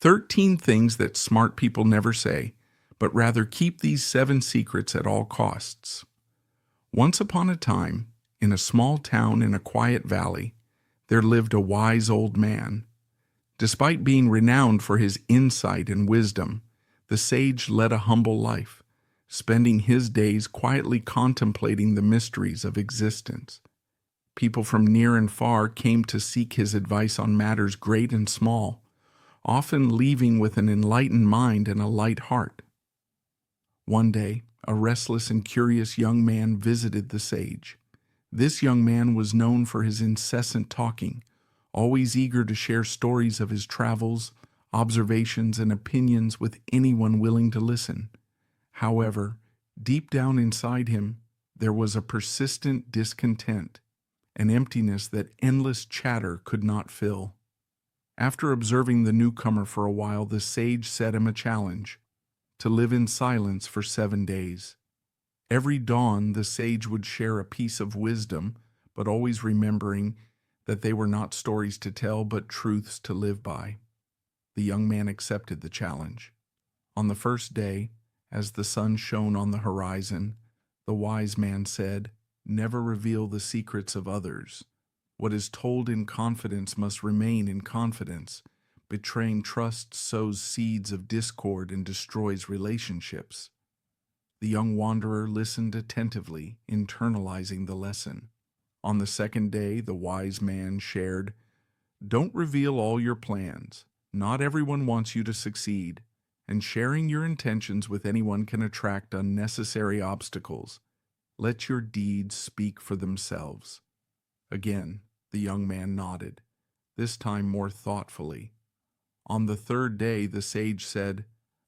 13 things that smart people never say, but rather keep these 7 secrets at all costs. Once upon a time, in a small town in a quiet valley, there lived a wise old man. Despite being renowned for his insight and wisdom, the sage led a humble life, spending his days quietly contemplating the mysteries of existence. People from near and far came to seek his advice on matters great and small, often leaving with an enlightened mind and a light heart. One day, a restless and curious young man visited the sage. This young man was known for his incessant talking, always eager to share stories of his travels, observations, and opinions with anyone willing to listen. However, deep down inside him, there was a persistent discontent, an emptiness that endless chatter could not fill. After observing the newcomer for a while, the sage set him a challenge: to live in silence for 7 days. Every dawn, the sage would share a piece of wisdom, but always remembering that they were not stories to tell, but truths to live by. The young man accepted the challenge. On the first day, as the sun shone on the horizon, the wise man said, "Never reveal the secrets of others. What is told in confidence must remain in confidence. Betraying trust sows seeds of discord and destroys relationships." The young wanderer listened attentively, internalizing the lesson. On the second day, the wise man shared, "Don't reveal all your plans. Not everyone wants you to succeed, and sharing your intentions with anyone can attract unnecessary obstacles. Let your deeds speak for themselves." Again, the young man nodded, this time more thoughtfully. On the third day, the sage said,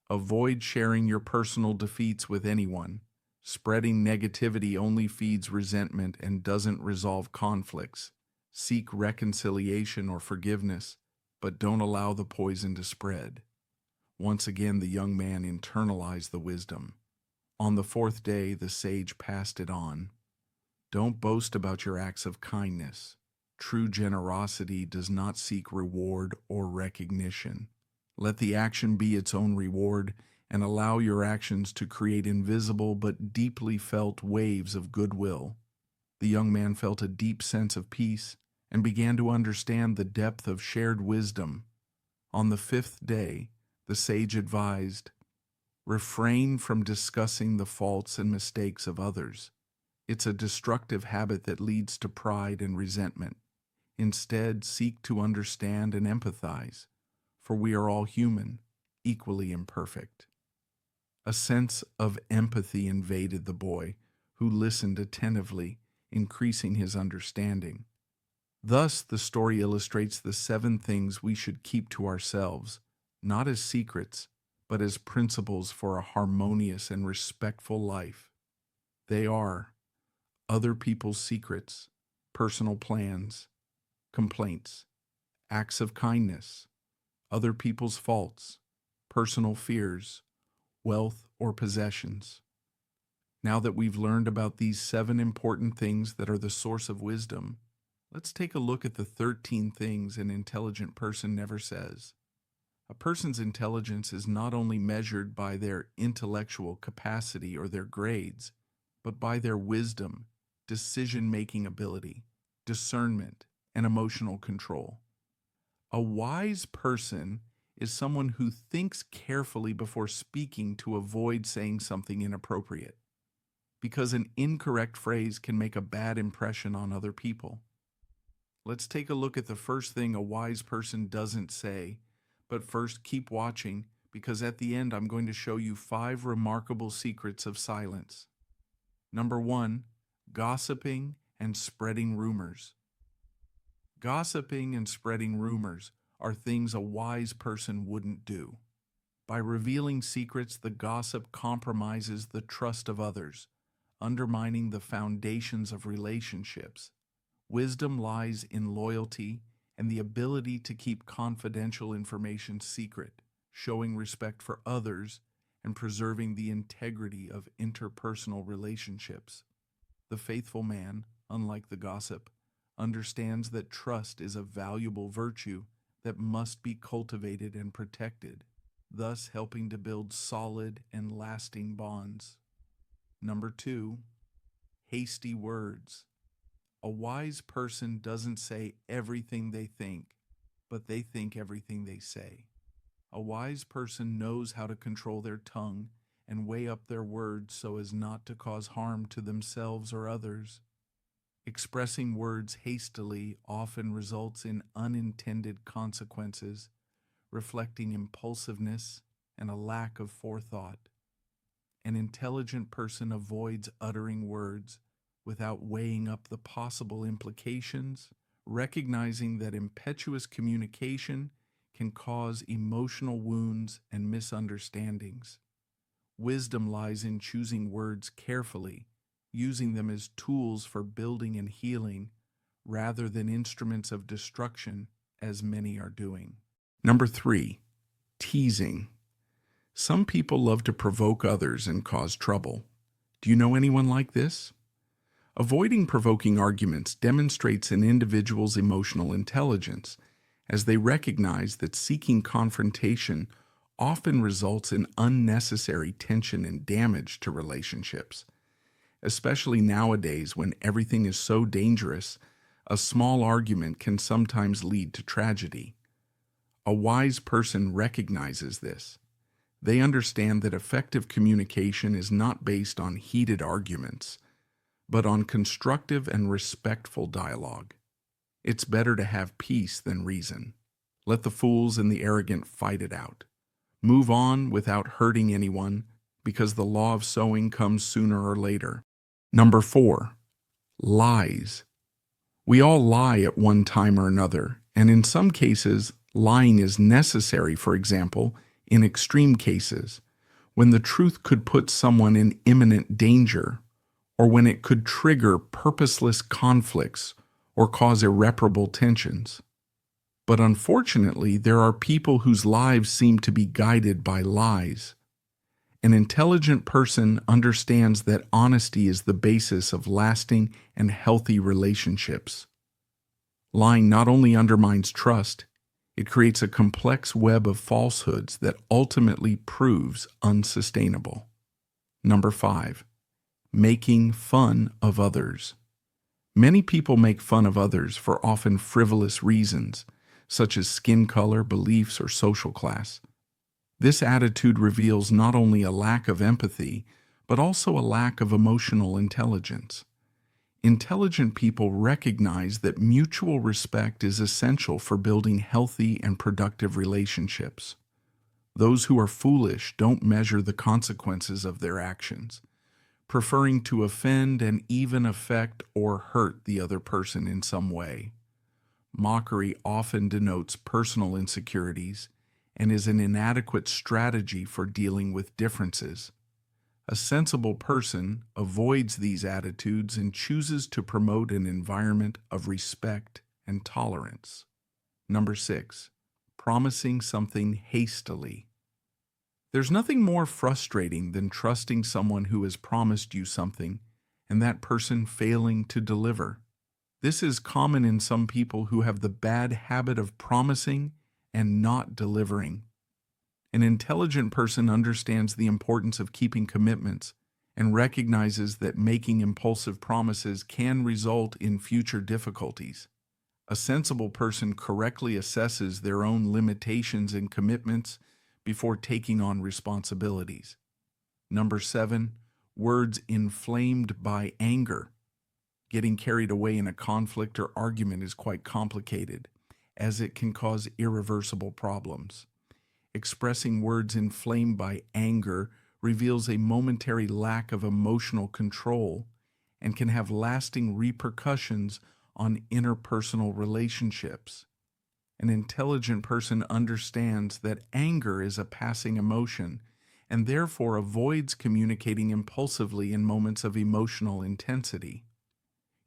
"Avoid sharing your personal defeats with anyone. Spreading negativity only feeds resentment and doesn't resolve conflicts. Seek reconciliation or forgiveness, but don't allow the poison to spread." Once again, the young man internalized the wisdom. On the fourth day, the sage passed it on. "Don't boast about your acts of kindness. True generosity does not seek reward or recognition. Let the action be its own reward, and allow your actions to create invisible but deeply felt waves of goodwill." The young man felt a deep sense of peace and began to understand the depth of shared wisdom. On the fifth day, the sage advised, "Refrain from discussing the faults and mistakes of others. It's a destructive habit that leads to pride and resentment. Instead, seek to understand and empathize, for we are all human, equally imperfect." A sense of empathy invaded the boy, who listened attentively, increasing his understanding. Thus, the story illustrates the 7 things we should keep to ourselves, not as secrets, but as principles for a harmonious and respectful life. They are other people's secrets, personal plans, complaints, acts of kindness, other people's faults, personal fears, wealth or possessions. Now that we've learned about these 7 important things that are the source of wisdom, let's take a look at the 13 things an intelligent person never says. A person's intelligence is not only measured by their intellectual capacity or their grades, but by their wisdom, decision-making ability, discernment, and emotional control. A wise person is someone who thinks carefully before speaking to avoid saying something inappropriate, because an incorrect phrase can make a bad impression on other people. Let's take a look at the first thing a wise person doesn't say, but first keep watching, because at the end I'm going to show you 5 remarkable secrets of silence. Number 1, gossiping and spreading rumors. Gossiping and spreading rumors are things a wise person wouldn't do. By revealing secrets, the gossip compromises the trust of others, undermining the foundations of relationships. Wisdom lies in loyalty and the ability to keep confidential information secret, showing respect for others and preserving the integrity of interpersonal relationships. The faithful man, unlike the gossip, understands that trust is a valuable virtue that must be cultivated and protected, thus helping to build solid and lasting bonds. Number 2, hasty words. A wise person doesn't say everything they think, but they think everything they say. A wise person knows how to control their tongue and weigh up their words so as not to cause harm to themselves or others. Expressing words hastily often results in unintended consequences, reflecting impulsiveness and a lack of forethought. An intelligent person avoids uttering words without weighing up the possible implications, recognizing that impetuous communication can cause emotional wounds and misunderstandings. Wisdom lies in choosing words carefully, using them as tools for building and healing rather than instruments of destruction, as many are doing. Number 3, teasing. Some people love to provoke others and cause trouble. Do you know anyone like this? Avoiding provoking arguments demonstrates an individual's emotional intelligence, as they recognize that seeking confrontation often results in unnecessary tension and damage to relationships. Especially nowadays when everything is so dangerous, a small argument can sometimes lead to tragedy. A wise person recognizes this. They understand that effective communication is not based on heated arguments, but on constructive and respectful dialogue. It's better to have peace than reason. Let the fools and the arrogant fight it out. Move on without hurting anyone, because the law of sowing comes sooner or later. Number 4, lies. We all lie at one time or another, and in some cases, lying is necessary, for example, in extreme cases, when the truth could put someone in imminent danger, or when it could trigger purposeless conflicts or cause irreparable tensions. But unfortunately, there are people whose lives seem to be guided by lies. An intelligent person understands that honesty is the basis of lasting and healthy relationships. Lying not only undermines trust, it creates a complex web of falsehoods that ultimately proves unsustainable. Number 5, making fun of others. Many people make fun of others for often frivolous reasons, such as skin color, beliefs, or social class. This attitude reveals not only a lack of empathy, but also a lack of emotional intelligence. Intelligent people recognize that mutual respect is essential for building healthy and productive relationships. Those who are foolish don't measure the consequences of their actions, preferring to offend and even affect or hurt the other person in some way. Mockery often denotes personal insecurities and is an inadequate strategy for dealing with differences. A sensible person avoids these attitudes and chooses to promote an environment of respect and tolerance. Number 6, promising something hastily. There's nothing more frustrating than trusting someone who has promised you something and that person failing to deliver. This is common in some people who have the bad habit of promising and not delivering. An intelligent person understands the importance of keeping commitments and recognizes that making impulsive promises can result in future difficulties. A sensible person correctly assesses their own limitations and commitments before taking on responsibilities. Number 7, words inflamed by anger. Getting carried away in a conflict or argument is quite complicated, as it can cause irreversible problems. Expressing words inflamed by anger reveals a momentary lack of emotional control and can have lasting repercussions on interpersonal relationships. An intelligent person understands that anger is a passing emotion and therefore avoids communicating impulsively in moments of emotional intensity.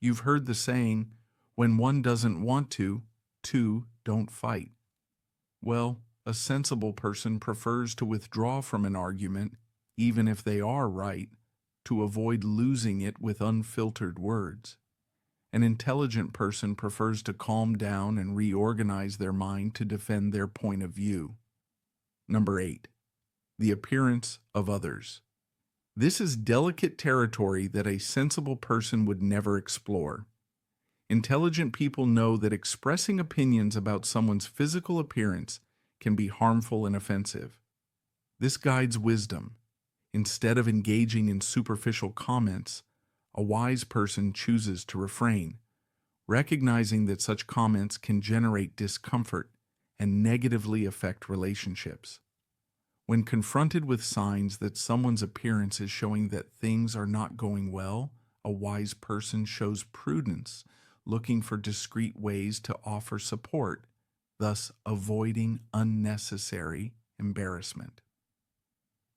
You've heard the saying, when one doesn't want to, two don't fight. Well, a sensible person prefers to withdraw from an argument, even if they are right, to avoid losing it with unfiltered words. An intelligent person prefers to calm down and reorganize their mind to defend their point of view. Number 8. The appearance of others. This is delicate territory that a sensible person would never explore. Intelligent people know that expressing opinions about someone's physical appearance can be harmful and offensive. This guides wisdom. Instead of engaging in superficial comments, a wise person chooses to refrain, recognizing that such comments can generate discomfort and negatively affect relationships. When confronted with signs that someone's appearance is showing that things are not going well, a wise person shows prudence, looking for discreet ways to offer support, thus avoiding unnecessary embarrassment.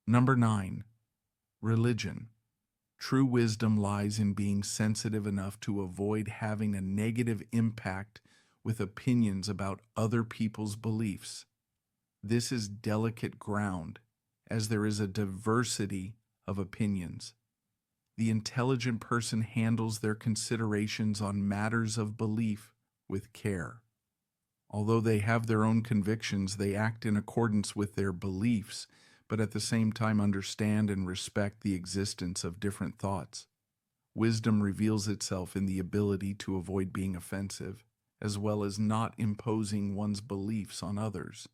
Number 9. Religion. True wisdom lies in being sensitive enough to avoid having a negative impact with opinions about other people's beliefs. This is delicate ground, as there is a diversity of opinions. The intelligent person handles their considerations on matters of belief with care. Although they have their own convictions, they act in accordance with their beliefs, but at the same time understand and respect the existence of different thoughts. Wisdom reveals itself in the ability to avoid being offensive, as well as not imposing one's beliefs on others.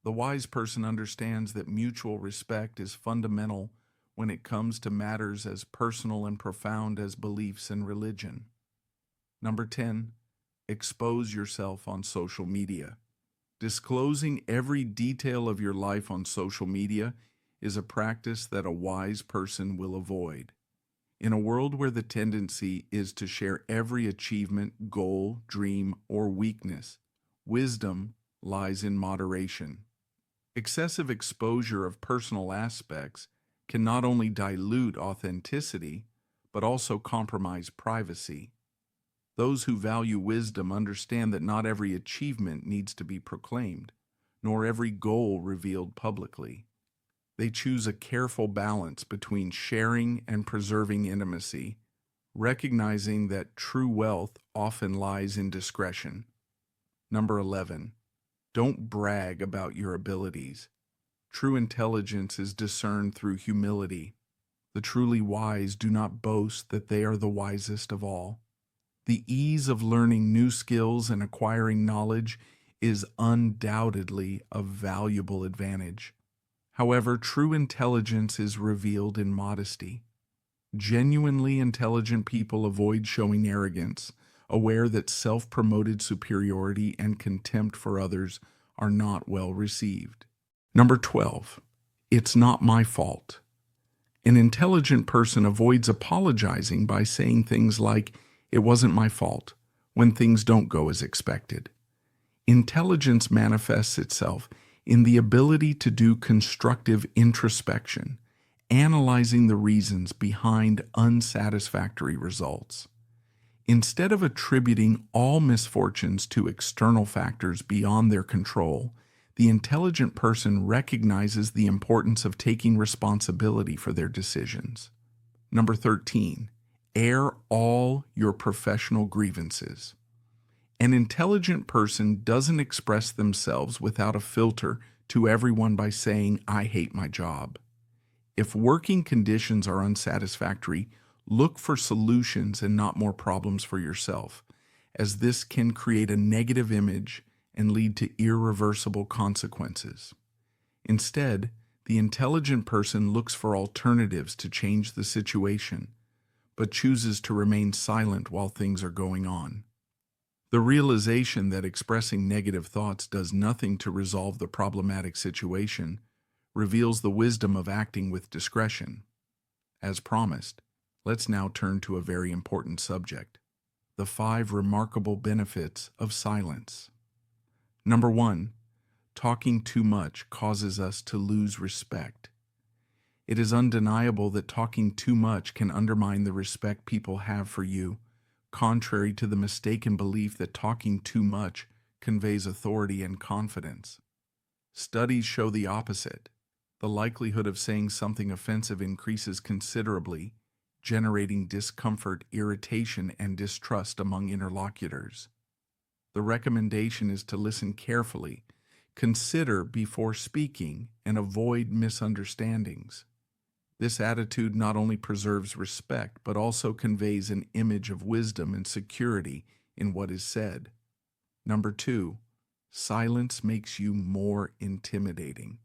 The wise person understands that mutual respect is fundamental when it comes to matters as personal and profound as beliefs and religion. Number 10. Expose yourself on social media. Disclosing every detail of your life on social media is a practice that a wise person will avoid. In a world where the tendency is to share every achievement, goal, dream, or weakness, wisdom lies in moderation. Excessive exposure of personal aspects can not only dilute authenticity, but also compromise privacy. Those who value wisdom understand that not every achievement needs to be proclaimed, nor every goal revealed publicly. They choose a careful balance between sharing and preserving intimacy, recognizing that true wealth often lies in discretion. Number 11. Don't brag about your abilities. True intelligence is discerned through humility. The truly wise do not boast that they are the wisest of all. The ease of learning new skills and acquiring knowledge is undoubtedly a valuable advantage. However, true intelligence is revealed in modesty. Genuinely intelligent people avoid showing arrogance, aware that self-promoted superiority and contempt for others are not well received. Number 12. It's not my fault. An intelligent person avoids apologizing by saying things like, "It wasn't my fault," when things don't go as expected. Intelligence manifests itself in the ability to do constructive introspection, analyzing the reasons behind unsatisfactory results. Instead of attributing all misfortunes to external factors beyond their control, the intelligent person recognizes the importance of taking responsibility for their decisions. Number 13. Air all your professional grievances. An intelligent person doesn't express themselves without a filter to everyone by saying, "I hate my job." If working conditions are unsatisfactory, look for solutions and not more problems for yourself, as this can create a negative image and lead to irreversible consequences. Instead, the intelligent person looks for alternatives to change the situation, but chooses to remain silent while things are going on. The realization that expressing negative thoughts does nothing to resolve the problematic situation reveals the wisdom of acting with discretion. As promised, let's now turn to a very important subject: the 5 remarkable benefits of silence. Number 1. Talking too much causes us to lose respect. It is undeniable that talking too much can undermine the respect people have for you, contrary to the mistaken belief that talking too much conveys authority and confidence. Studies show the opposite. The likelihood of saying something offensive increases considerably, generating discomfort, irritation, and distrust among interlocutors. The recommendation is to listen carefully, consider before speaking, and avoid misunderstandings. This attitude not only preserves respect, but also conveys an image of wisdom and security in what is said. Number 2, silence makes you more intimidating.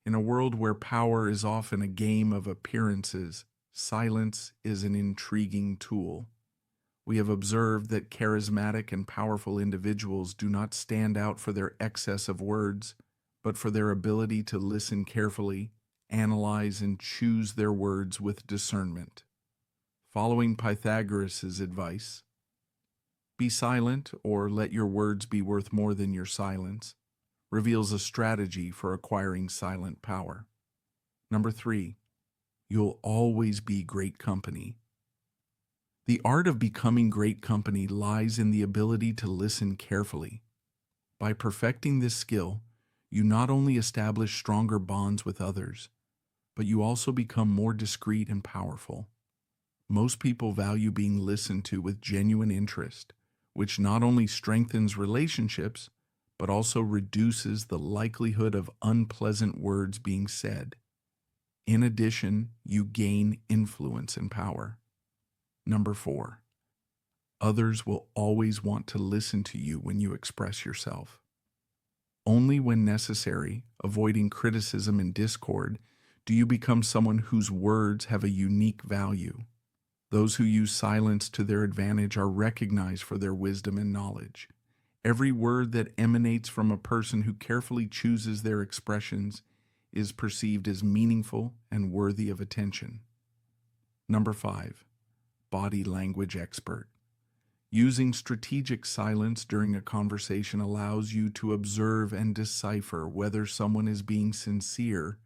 In a world where power is often a game of appearances, silence is an intriguing tool. We have observed that charismatic and powerful individuals do not stand out for their excess of words, but for their ability to listen carefully, analyze, and choose their words with discernment. Following Pythagoras' advice, be silent or let your words be worth more than your silence, reveals a strategy for acquiring silent power. Number 3, you'll always be great company. The art of becoming great company lies in the ability to listen carefully. By perfecting this skill, you not only establish stronger bonds with others, but you also become more discreet and powerful. Most people value being listened to with genuine interest, which not only strengthens relationships, but also reduces the likelihood of unpleasant words being said. In addition, you gain influence and power. Number 4, others will always want to listen to you when you express yourself. Only when necessary, avoiding criticism and discord, do you become someone whose words have a unique value. Those who use silence to their advantage are recognized for their wisdom and knowledge. Every word that emanates from a person who carefully chooses their expressions is perceived as meaningful and worthy of attention. Number 5, body language expert. Using strategic silence during a conversation allows you to observe and decipher whether someone is being sincere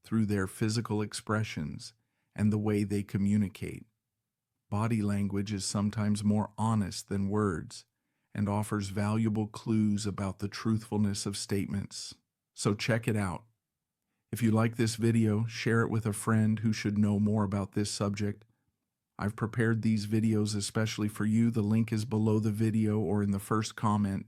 through their physical expressions and the way they communicate. Body language is sometimes more honest than words and offers valuable clues about the truthfulness of statements. So check it out. If you like this video, share it with a friend who should know more about this subject. I've prepared these videos especially for you. The link is below the video or in the first comment.